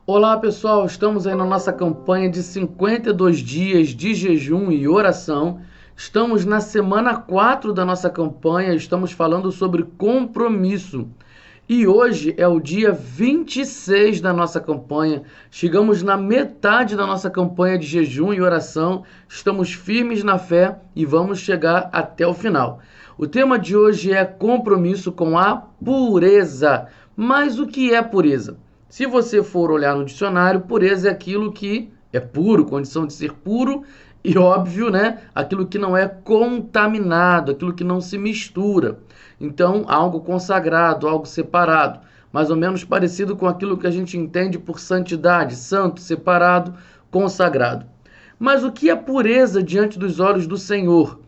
Olá pessoal, estamos aí na nossa campanha de 52 dias de jejum e oração. Estamos na semana 4 da nossa campanha, estamos falando sobre compromisso. E hoje é o dia 26 da nossa campanha. Chegamos na metade da nossa campanha de jejum e oração. Estamos firmes na fé e vamos chegar até o final. O tema de hoje é compromisso com a pureza. Mas o que é pureza? Se você for olhar no dicionário, pureza é aquilo que é puro, condição de ser puro e óbvio, né? Aquilo que não é contaminado, aquilo que não se mistura. Então, algo consagrado, algo separado, mais ou menos parecido com aquilo que a gente entende por santidade, santo, separado, consagrado. Mas o que é pureza diante dos olhos do Senhor?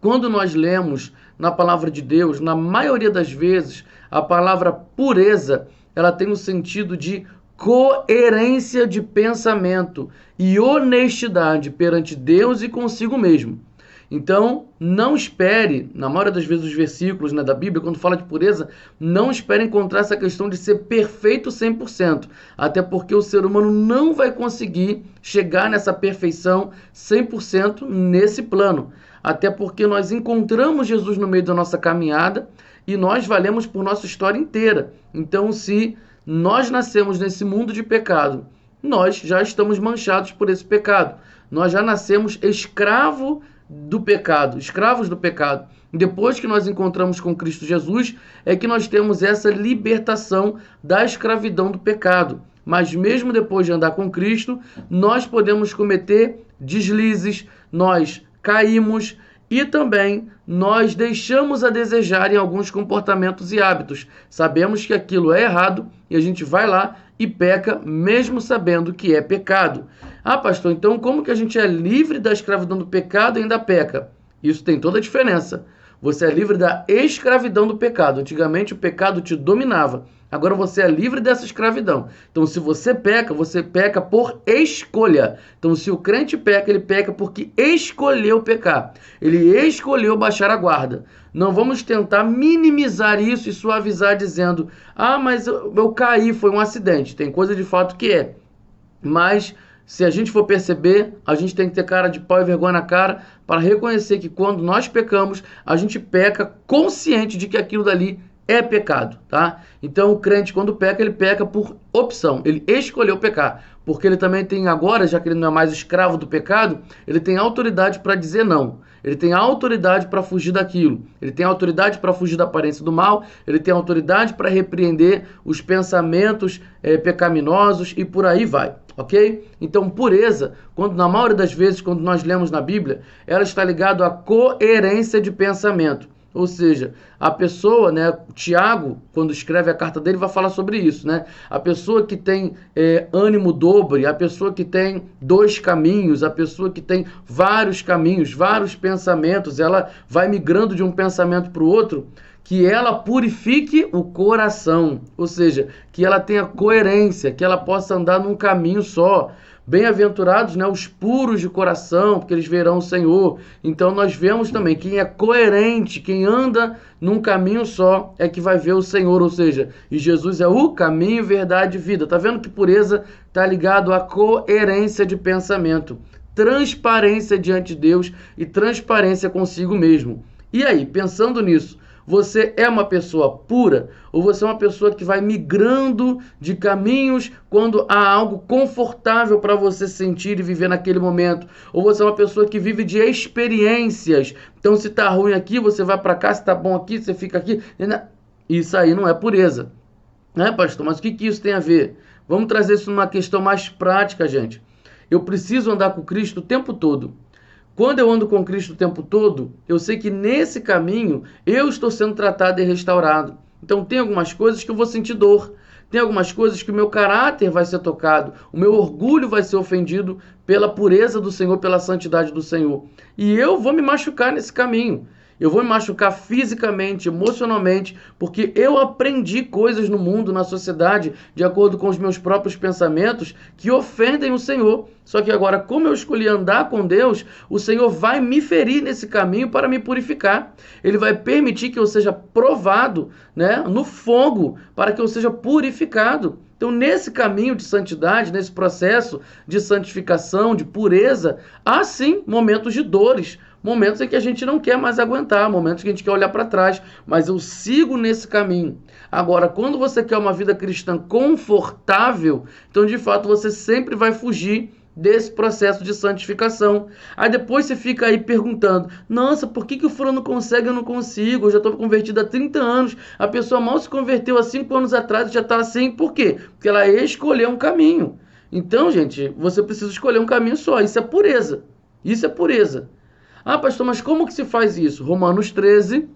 Quando nós lemos na palavra de Deus, na maioria das vezes, a palavra pureza, ela tem o sentido de coerência de pensamento e honestidade perante Deus e consigo mesmo. Então, não espere, na maioria das vezes os versículos, né, da Bíblia, quando fala de pureza, não espere encontrar essa questão de ser perfeito 100%, até porque o ser humano não vai conseguir chegar nessa perfeição 100% nesse plano, até porque nós encontramos Jesus no meio da nossa caminhada e nós valemos por nossa história inteira. Então, se nós nascemos nesse mundo de pecado, nós já estamos manchados por esse pecado. Nós já nascemos escravos do pecado. Depois que nós encontramos com Cristo Jesus, é que nós temos essa libertação da escravidão do pecado. Mas mesmo depois de andar com Cristo, nós podemos cometer deslizes, nós caímos e também nós deixamos a desejar em alguns comportamentos e hábitos. Sabemos que aquilo é errado e a gente vai lá e peca mesmo sabendo que é pecado. Ah, pastor, então como que a gente é livre da escravidão do pecado e ainda peca? Isso tem toda a diferença. Você é livre da escravidão do pecado. Antigamente o pecado te dominava. Agora você é livre dessa escravidão. Então, se você peca por escolha. Então, se o crente peca, ele peca porque escolheu pecar. Ele escolheu baixar a guarda. Não vamos tentar minimizar isso e suavizar dizendo: ah, mas eu caí, foi um acidente. Tem coisa de fato que é. Mas, se a gente for perceber, a gente tem que ter cara de pau e vergonha na cara para reconhecer que quando nós pecamos, a gente peca consciente de que aquilo dali é pecado, tá? Então o crente quando peca, ele peca por opção, ele escolheu pecar, porque ele também tem agora, já que ele não é mais escravo do pecado, ele tem autoridade para dizer não, ele tem autoridade para fugir daquilo, ele tem autoridade para fugir da aparência do mal, ele tem autoridade para repreender os pensamentos pecaminosos e por aí vai. Ok? Então, pureza, na maioria das vezes, quando nós lemos na Bíblia, ela está ligada à coerência de pensamento. Ou seja, a pessoa, né, Tiago, quando escreve a carta dele, vai falar sobre isso, né? A pessoa que tem ânimo dobre, a pessoa que tem dois caminhos, a pessoa que tem vários caminhos, vários pensamentos, ela vai migrando de um pensamento para o outro, que ela purifique o coração, ou seja, que ela tenha coerência, que ela possa andar num caminho só. Bem-aventurados, né, os puros de coração, porque eles verão o Senhor. Então nós vemos também quem é coerente, quem anda num caminho só é que vai ver o Senhor, ou seja, e Jesus é o caminho, verdade e vida. Tá vendo que pureza está ligado à coerência de pensamento, transparência diante de Deus e transparência consigo mesmo. E aí, pensando nisso, você é uma pessoa pura ou você é uma pessoa que vai migrando de caminhos quando há algo confortável para você sentir e viver naquele momento? Ou você é uma pessoa que vive de experiências? Então, se está ruim aqui, você vai para cá, se está bom aqui, você fica aqui. Isso aí não é pureza. Né, pastor? Mas o que isso tem a ver? Vamos trazer isso numa questão mais prática, gente. Eu preciso andar com Cristo o tempo todo. Quando eu ando com Cristo o tempo todo, eu sei que nesse caminho eu estou sendo tratado e restaurado. Então tem algumas coisas que eu vou sentir dor, tem algumas coisas que o meu caráter vai ser tocado, o meu orgulho vai ser ofendido pela pureza do Senhor, pela santidade do Senhor. E eu vou me machucar nesse caminho. Eu vou me machucar fisicamente, emocionalmente, porque eu aprendi coisas no mundo, na sociedade, de acordo com os meus próprios pensamentos, que ofendem o Senhor. Só que agora, como eu escolhi andar com Deus, o Senhor vai me ferir nesse caminho para me purificar. Ele vai permitir que eu seja provado, né, no fogo, para que eu seja purificado. Então, nesse caminho de santidade, nesse processo de santificação, de pureza, há sim momentos de dores, momentos em que a gente não quer mais aguentar, momentos que a gente quer olhar para trás, mas eu sigo nesse caminho. Agora, quando você quer uma vida cristã confortável, então de fato você sempre vai fugir desse processo de santificação. Aí depois você fica aí perguntando, nossa, por que o fulano consegue e eu não consigo? Eu já estou convertido há 30 anos, a pessoa mal se converteu há 5 anos atrás e já está assim, por quê? Porque ela escolheu um caminho. Então, gente, você precisa escolher um caminho só, isso é pureza. Isso é pureza. Ah, pastor, mas como que se faz isso? Romanos 13,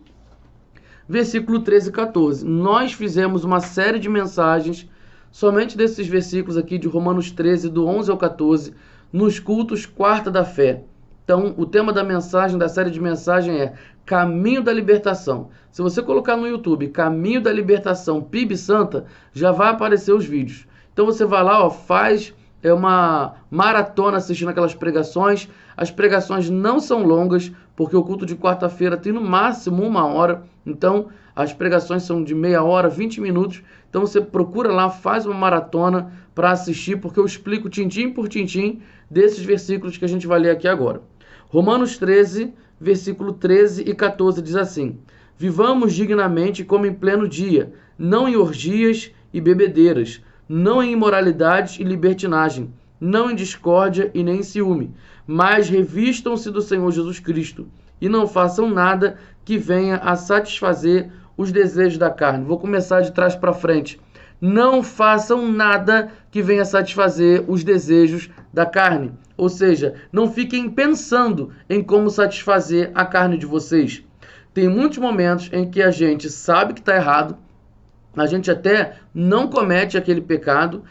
versículo 13 e 14. Nós fizemos uma série de mensagens somente desses versículos aqui de Romanos 13, do 11 ao 14, nos cultos Quarta da Fé. Então, o tema da mensagem, da série de mensagem é Caminho da Libertação. Se você colocar no YouTube Caminho da Libertação PIB Santa, já vai aparecer os vídeos. Então você vai lá, ó, faz uma maratona assistindo aquelas pregações. As pregações não são longas, porque o culto de quarta-feira tem no máximo 1 hora. Então, as pregações são de meia hora, 20 minutos. Então, você procura lá, faz uma maratona para assistir, porque eu explico tintim por tintim desses versículos que a gente vai ler aqui agora. Romanos 13, versículo 13 e 14 diz assim: Vivamos dignamente como em pleno dia, não em orgias e bebedeiras, não em imoralidade e libertinagem, não em discórdia e nem em ciúme, mas revistam-se do Senhor Jesus Cristo e não façam nada que venha a satisfazer os desejos da carne. Vou começar de trás para frente. Não façam nada que venha a satisfazer os desejos da carne. Ou seja, não fiquem pensando em como satisfazer a carne de vocês. Tem muitos momentos em que a gente sabe que está errado, a gente até não comete aquele pecado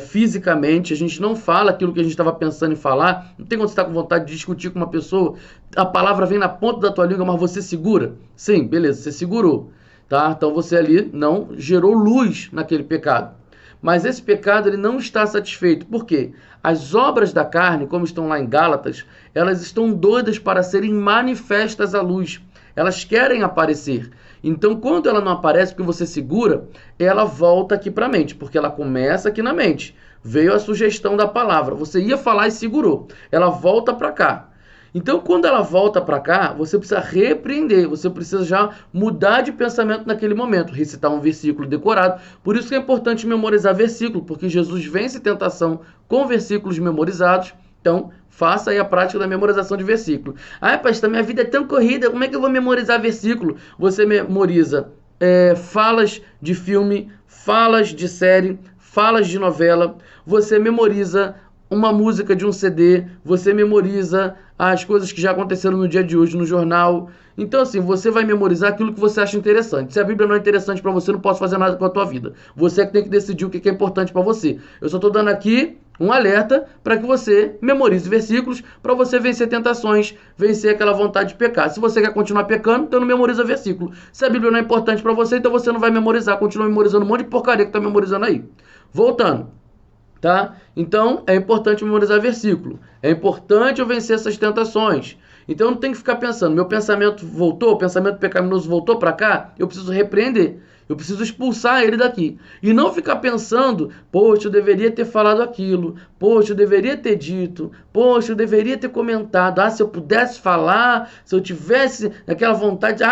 fisicamente, a gente não fala aquilo que a gente estava pensando em falar. Não tem quando você está com vontade de discutir com uma pessoa, a palavra vem na ponta da tua língua, mas você segura? Sim, beleza, você segurou. Tá? Então você ali não gerou luz naquele pecado. Mas esse pecado ele não está satisfeito. Por quê? As obras da carne, como estão lá em Gálatas, elas estão doidas para serem manifestas à luz. Elas querem aparecer. Então, quando ela não aparece, porque você segura, ela volta aqui para a mente, porque ela começa aqui na mente. Veio a sugestão da palavra. Você ia falar e segurou. Ela volta para cá. Então, quando ela volta para cá, você precisa repreender, você precisa já mudar de pensamento naquele momento, recitar um versículo decorado. Por isso que é importante memorizar versículo, porque Jesus vence tentação com versículos memorizados. Então, faça aí a prática da memorização de versículo. Ah, pastor, minha vida é tão corrida, como é que eu vou memorizar versículo? Você memoriza falas de filme, falas de série, falas de novela, você memoriza uma música de um CD, você memoriza as coisas que já aconteceram no dia de hoje no jornal. Então, assim, você vai memorizar aquilo que você acha interessante. Se a Bíblia não é interessante para você, não posso fazer nada com a tua vida. Você é que tem que decidir o que é importante para você. Eu só estou dando aqui um alerta para que você memorize versículos para você vencer tentações, vencer aquela vontade de pecar. Se você quer continuar pecando, então não memoriza versículo. Se a Bíblia não é importante para você, então você não vai memorizar. Continua memorizando um monte de porcaria que está memorizando aí. Voltando. Tá? Então, é importante memorizar versículo. É importante eu vencer essas tentações. Então, eu não tenho que ficar pensando, meu pensamento voltou, o pensamento pecaminoso voltou para cá, eu preciso repreender. Eu preciso expulsar ele daqui. E não ficar pensando, poxa, eu deveria ter falado aquilo. Poxa, eu deveria ter dito. Poxa, eu deveria ter comentado. Ah, se eu pudesse falar, se eu tivesse aquela vontade.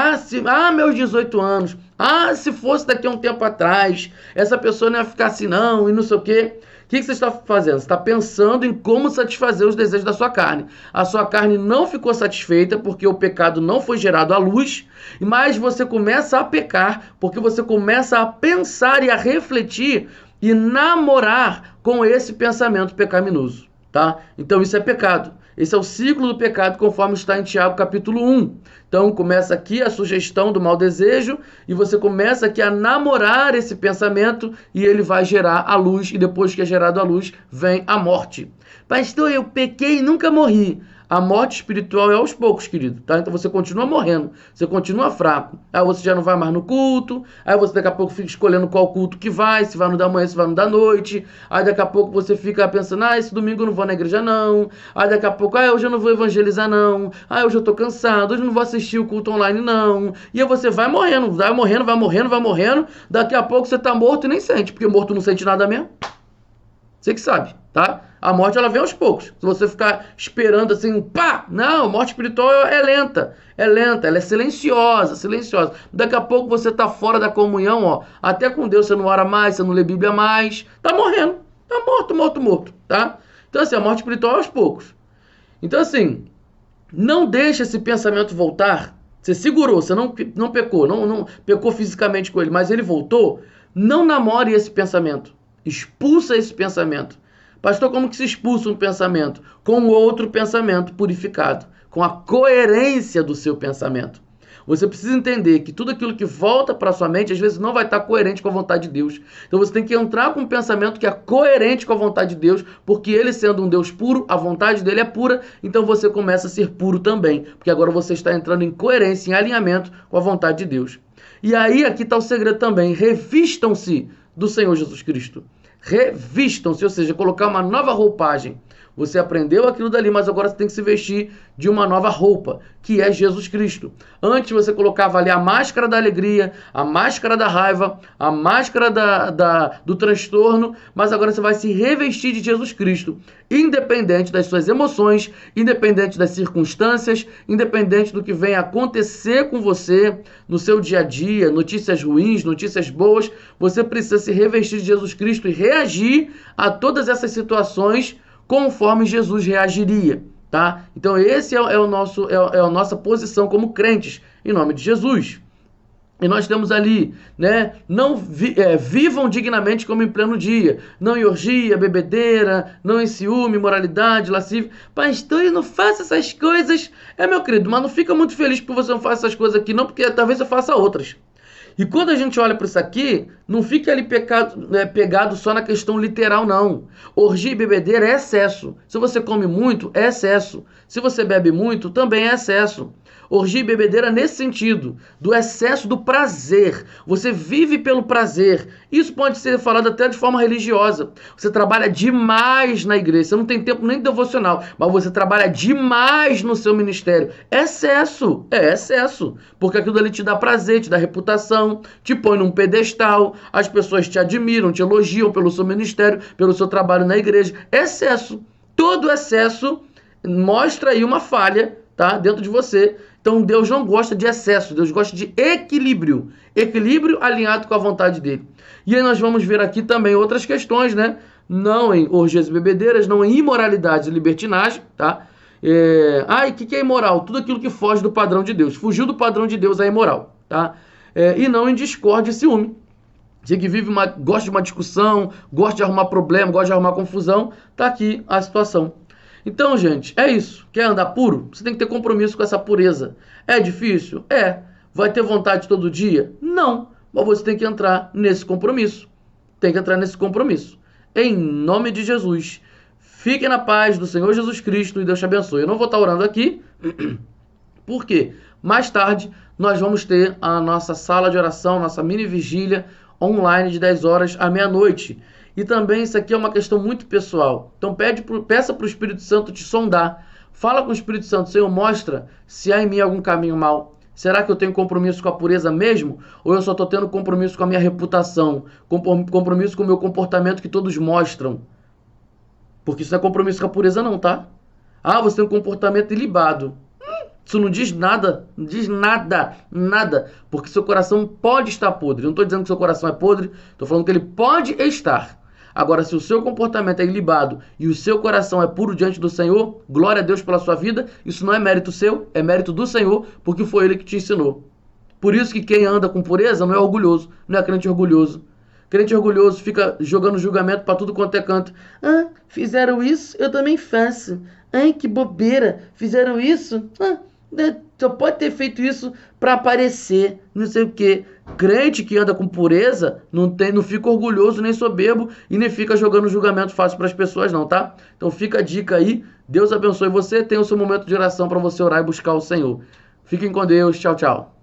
Meus 18 anos. Ah, se fosse daqui a um tempo atrás. Essa pessoa não ia ficar assim não, e não sei o quê. O que você está fazendo? Você está pensando em como satisfazer os desejos da sua carne. A sua carne não ficou satisfeita porque o pecado não foi gerado à luz, mas você começa a pecar porque você começa a pensar e a refletir e namorar com esse pensamento pecaminoso. Tá? Então isso é pecado. Esse é o ciclo do pecado conforme está em Tiago capítulo 1. Então começa aqui a sugestão do mau desejo e você começa aqui a namorar esse pensamento e ele vai gerar a luz e depois que é gerado a luz vem a morte. Pastor, eu pequei e nunca morri. A morte espiritual é aos poucos, querido, tá? Então você continua morrendo, você continua fraco. Aí você já não vai mais no culto, aí você daqui a pouco fica escolhendo qual culto que vai, se vai no da manhã, se vai no da noite. Aí daqui a pouco você fica pensando, esse domingo eu não vou na igreja não. Aí daqui a pouco, hoje eu não vou evangelizar não. Hoje eu tô cansado, hoje eu não vou assistir o culto online não. E aí você vai morrendo, vai morrendo, vai morrendo, vai morrendo. Daqui a pouco você tá morto e nem sente, porque morto não sente nada mesmo. Você que sabe, tá? A morte, ela vem aos poucos. Se você ficar esperando assim, pá! Não, a morte espiritual é lenta. É lenta, ela é silenciosa, silenciosa. Daqui a pouco você tá fora da comunhão, ó. Até com Deus você não ora mais, você não lê Bíblia mais. Tá morrendo. Tá morto, morto, morto, tá? Então assim, a morte espiritual é aos poucos. Então assim, não deixe esse pensamento voltar. Você segurou, você não pecou, não pecou fisicamente com ele, mas ele voltou. Não namore esse pensamento. Expulsa esse pensamento. Pastor, como que se expulsa um pensamento? Com outro pensamento purificado, com a coerência do seu pensamento. Você precisa entender que tudo aquilo que volta para sua mente, às vezes não vai estar coerente com a vontade de Deus. Então você tem que entrar com um pensamento que é coerente com a vontade de Deus, porque ele sendo um Deus puro, a vontade dele é pura, então você começa a ser puro também, porque agora você está entrando em coerência, em alinhamento com a vontade de Deus. E aí, aqui está o segredo também, revistam-se do Senhor Jesus Cristo. Revistam-se, ou seja, colocar uma nova roupagem. Você aprendeu aquilo dali, mas agora você tem que se vestir de uma nova roupa, que é Jesus Cristo. Antes você colocava ali a máscara da alegria, a máscara da raiva, a máscara do transtorno, mas agora você vai se revestir de Jesus Cristo, independente das suas emoções, independente das circunstâncias, independente do que venha acontecer com você no seu dia a dia, notícias ruins, notícias boas, você precisa se revestir de Jesus Cristo e reagir a todas essas situações conforme Jesus reagiria, tá? Então esse é a nossa posição como crentes, em nome de Jesus. E nós temos ali, né? Vivam dignamente como em pleno dia. Não em orgia, bebedeira, não em ciúme, imoralidade, lascívia. Pastor, eu não faço essas coisas. Meu querido, mas não fica muito feliz porque você não faz essas coisas aqui, não, porque talvez eu faça outras. E quando a gente olha para isso aqui, não fica ali pegado só na questão literal, não. Orgia e bebedeira é excesso. Se você come muito, é excesso. Se você bebe muito, também é excesso. Orgia e bebedeira nesse sentido, do excesso do prazer. Você vive pelo prazer. Isso pode ser falado até de forma religiosa. Você trabalha demais na igreja, você não tem tempo nem devocional, mas você trabalha demais no seu ministério. É excesso, porque aquilo ali te dá prazer, te dá reputação, te põe num pedestal, as pessoas te admiram, te elogiam pelo seu ministério, pelo seu trabalho na igreja. Excesso. Todo excesso mostra aí uma falha, tá, dentro de você. Então Deus não gosta de excesso, Deus gosta de equilíbrio. Equilíbrio alinhado com a vontade dele. E aí nós vamos ver aqui também outras questões, né? Não em orgias e bebedeiras, não em imoralidades e libertinagem, tá? O que é imoral? Tudo aquilo que foge do padrão de Deus. Fugiu do padrão de Deus é imoral, tá? E não em discórdia e ciúme. Você que gosta de uma discussão, gosta de arrumar problema, gosta de arrumar confusão, tá aqui a situação. Então, gente, é isso. Quer andar puro? Você tem que ter compromisso com essa pureza. É difícil? Vai ter vontade todo dia? Não. Mas você tem que entrar nesse compromisso. Em nome de Jesus. Fique na paz do Senhor Jesus Cristo e Deus te abençoe. Eu não vou estar orando aqui, porque mais tarde nós vamos ter a nossa sala de oração, nossa mini vigília online de 10 horas à meia-noite. E também isso aqui é uma questão muito pessoal. Então peça para o Espírito Santo te sondar. Fala com o Espírito Santo, Senhor, mostra se há em mim algum caminho mau. Será que eu tenho compromisso com a pureza mesmo? Ou eu só estou tendo compromisso com a minha reputação? Compromisso com o meu comportamento que todos mostram? Porque isso não é compromisso com a pureza não, tá? Você tem um comportamento ilibado. Isso não diz nada, nada. Porque seu coração pode estar podre. Eu não estou dizendo que seu coração é podre, estou falando que ele pode estar. Agora, se o seu comportamento é ilibado e o seu coração é puro diante do Senhor, glória a Deus pela sua vida, isso não é mérito seu, é mérito do Senhor, porque foi Ele que te ensinou. Por isso que quem anda com pureza não é orgulhoso, não é crente orgulhoso. Crente orgulhoso fica jogando julgamento para tudo quanto é canto. Fizeram isso, eu também faço. Que bobeira, fizeram isso, Só pode ter feito isso para aparecer, não sei o quê. Crente que anda com pureza não fica orgulhoso nem soberbo e nem fica jogando julgamento fácil para as pessoas, não, tá? Então fica a dica aí. Deus abençoe você. Tenha o seu momento de oração para você orar e buscar o Senhor. Fiquem com Deus. Tchau, tchau.